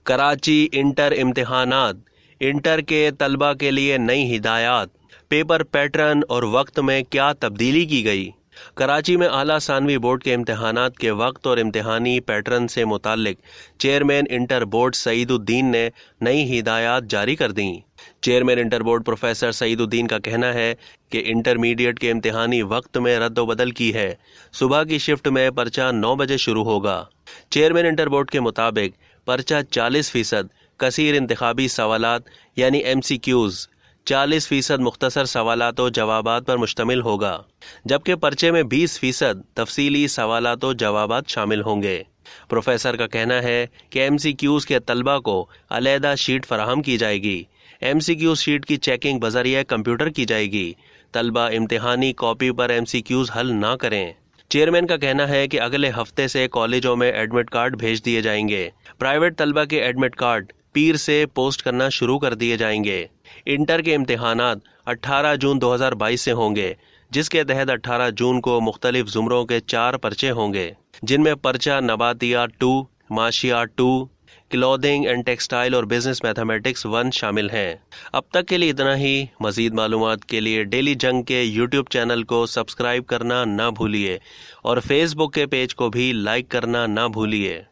Karachi inter इम्तिहानात, inter के तलबा के लिए नई हिदायत, पेपर पैटर्न और वक्त में क्या तब्दीली की गई। कराची में आला सानवी बोर्ड के इम्तिहानात के वक्त और इम्तिहानी पैटर्न से मुतालिक चेयरमैन इंटर बोर्ड सईदुद्दीन ने नई हिदायत जारी कर दी। Chairman inter board professor Saeeduddin का कहना है कि इंटरमीडिएट के इम्तिहानी वक्त में रद्द-ओ-बदल की है। सुबह की शिफ्ट में पर्चा 9 बजे शुरू होगा। चेयरमैन इंटर बोर्ड के मुताबिक पर्चा 40% कसीर इंतखाबी सवालात यानी MCQs, 40% मुख्तसर सवालात व जवाबात पर मुश्तमिल होगा, जबकि पर्चे में 20% तफसीली सवालात व जवाबात शामिल होंगे। प्रोफेसर का कहना है कि MCQs के तलबा को अलहदा शीट फराहम की जाएगी। MCQ शीट की चेकिंग बजरिया कंप्यूटर की जाएगी। तलबा इम्तिहानी कॉपी पर MCQs हल ना करें। चेयरमैन का कहना है कि अगले हफ्ते से कॉलेजों में एडमिट कार्ड भेज दिए जाएंगे। प्राइवेट तलबा के एडमिट कार्ड पीर से पोस्ट करना शुरू कर दिए जाएंगे। इंटर के इम्तिहानात 18 जून 2022 से होंगे, जिसके तहत 18 जून को मुख्तलिफ ज़ुमरों के 4 पर्चे होंगे, जिनमें पर्चा नबातियात 2, माशियात 2, क्लॉथिंग एंड टेक्सटाइल और बिजनेस मैथमेटिक्स 1 शामिल हैं। अब तक के लिए इतना ही। मज़ीद मालूमात के लिए डेली जंग के यूट्यूब चैनल को सब्सक्राइब करना ना भूलिए और फेसबुक के पेज को भी लाइक करना ना भूलिए।